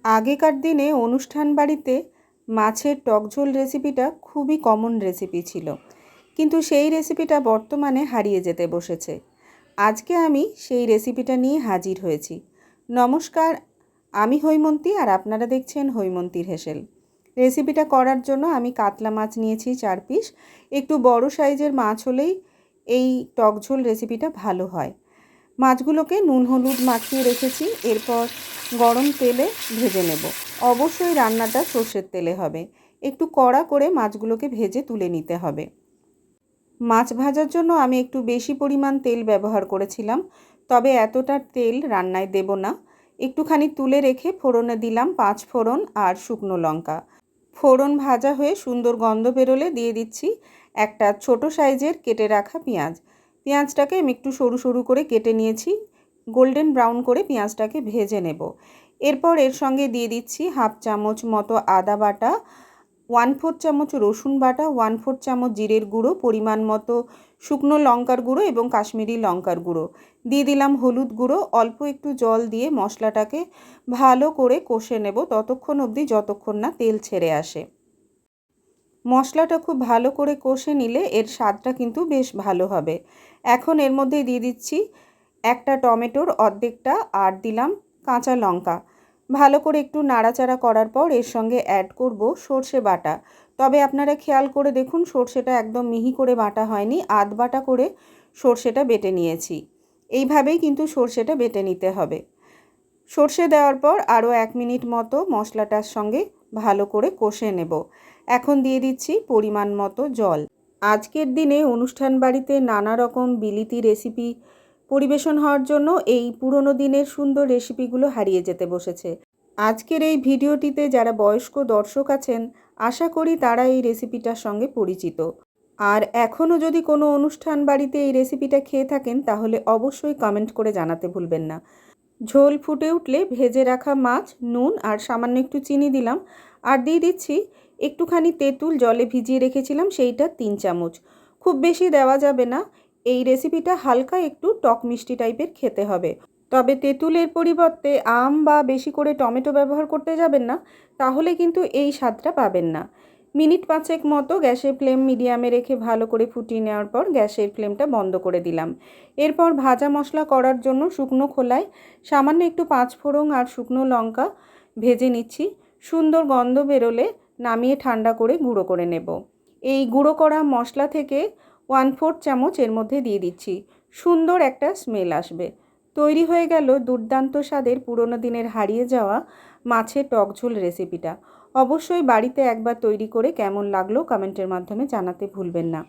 আগেকার দিনে অনুষ্ঠান বাড়িতে মাছের টকঝোল রেসিপিটা খুবই কমন রেসিপি ছিল, কিন্তু সেই রেসিপিটা বর্তমানে হারিয়ে যেতে বসেছে। আজকে আমি সেই রেসিপিটা নিয়ে হাজির হয়েছি। নমস্কার, আমি হৈমন্তী আর আপনারা দেখছেন হৈমন্তীর হেসেল। রেসিপিটা করার জন্য আমি কাতলা মাছ নিয়েছি 4 পিস। একটু বড় সাইজের মাছ হলেই এই টকঝোল রেসিপিটা ভালো হয়। মাছগুলোকে নুন হলুদ মাখিয়ে রেখেছি। এরপর গরম তেলে ভেজে নেব। অবশ্যই রান্নাটা সর্ষের তেলে হবে। একটু কড়া করে মাছগুলোকে ভেজে তুলে নিতে হবে। মাছ ভাজার জন্য আমি একটু বেশি পরিমাণ তেল ব্যবহার করেছিলাম, তবে এতটা তেল রান্নায় দেব না। একটুখানি তুলে রেখে ফোড়নে দিলাম 5 ফোড়ন আর শুকনো লঙ্কা। ফোড়ন ভাজা হয়ে সুন্দর গন্ধ বেরোলে দিয়ে দিচ্ছি একটা ছোট সাইজের কেটে রাখা পেঁয়াজ। পেঁয়াজটাকে আমি একটু সরু সরু করে কেটে নিয়েছি। গোল্ডেন ব্রাউন করে পেঁয়াজটাকে ভেজে নেব। এরপর এর সঙ্গে দিয়ে দিচ্ছি হাফ চামচ মতো আদা বাটা, 1/4 চামচ রসুন বাটা, 1/4 চামচ জিরের গুঁড়ো, পরিমাণ মতো শুকনো লঙ্কার গুঁড়ো এবং কাশ্মীরি লঙ্কার গুঁড়ো। দিয়ে দিলাম হলুদ গুঁড়ো। অল্প একটু জল দিয়ে মশলাটাকে ভালো করে কষে নেব ততক্ষণ অবধি যতক্ষণ না তেল ছেড়ে আসে। মশলাটা খুব ভালো করে কষে নিলে এর স্বাদটা কিন্তু বেশ ভালো হবে। এখন এর মধ্যে দিয়ে দিচ্ছি একটা টমেটোর অর্ধেকটা আর দিলাম কাঁচা লঙ্কা। ভালো করে একটু নাড়াচাড়া করার পর এর সঙ্গে অ্যাড করব সর্ষে বাটা। তবে আপনারা খেয়াল করে দেখুন, সর্ষেটা একদম মিহি করে বাটা হয়নি, আধ বাটা করে সর্ষেটা বেটে নিয়েছি। এইভাবেই কিন্তু সর্ষেটা বেটে নিতে হবে। সর্ষে দেওয়ার পর আরও 1 মিনিট মতো মশলাটার সঙ্গে ভালো করে কষে নেব। এখন দিয়ে দিচ্ছি পরিমাণ মতো জল। আজকের দিনে অনুষ্ঠান বাড়িতে নানা রকম বিলিতি রেসিপি পরিবেশন হওয়ার জন্য এই পুরনো দিনের সুন্দর রেসিপিগুলো হারিয়ে যেতে বসেছে। আজকের এই ভিডিওটিতে যারা বয়স্ক দর্শক আছেন, আশা করি তারা এই রেসিপিটার সঙ্গে পরিচিত। আর এখনও যদি কোনো অনুষ্ঠান বাড়িতে এই রেসিপিটা খেয়ে থাকেন তাহলে অবশ্যই কমেন্ট করে জানাতে ভুলবেন না। ঝোল ফুটে উঠলে ভেজে রাখা মাছ, নুন আর সামান্য একটু চিনি দিলাম। আর দিয়ে দিচ্ছি একটুখানি তেঁতুল, জলে ভিজিয়ে রেখেছিলাম সেইটা 3 চামচ। খুব বেশি দেওয়া যাবে না। এই রেসিপিটা হালকা একটু টক মিষ্টি টাইপের খেতে হবে। তবে তেঁতুলের পরিবর্তে আম বা বেশি করে টমেটো ব্যবহার করতে যাবেন না, তাহলে কিন্তু এই স্বাদটা পাবেন না। মিনিট 5 মতো গ্যাসের ফ্লেম মিডিয়ামে রেখে ভালো করে ফুটিয়ে নেওয়ার পর গ্যাসের ফ্লেমটা বন্ধ করে দিলাম। এরপর ভাজা মশলা করার জন্য শুকনো খোলায় সামান্য একটু 5 ফোড়ন আর শুকনো লঙ্কা ভেজে নিচ্ছি। সুন্দর গন্ধ বেরোলে নামিয়ে ঠান্ডা করে গুঁড়ো করে নেব। এই গুঁড়ো করা মশলা থেকে 1/4 চামচ এর মধ্যে দিয়ে দিচ্ছি। সুন্দর একটা স্মেল আসবে। তৈরি হয়ে গেল দুর্দান্ত স্বাদের পুরনো দিনের হারিয়ে যাওয়া মাছের টকঝোল রেসিপিটা। অবশ্যই বাড়িতে একবার তৈরি করে কেমন লাগলো কমেন্টের মাধ্যমে জানাতে ভুলবেন না।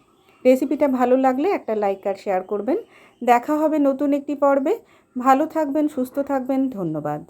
রেসিপিটা ভালো লাগলে একটা লাইক আর শেয়ার করবেন। দেখা হবে নতুন একটি পর্বে। ভালো থাকবেন, সুস্থ থাকবেন। ধন্যবাদ।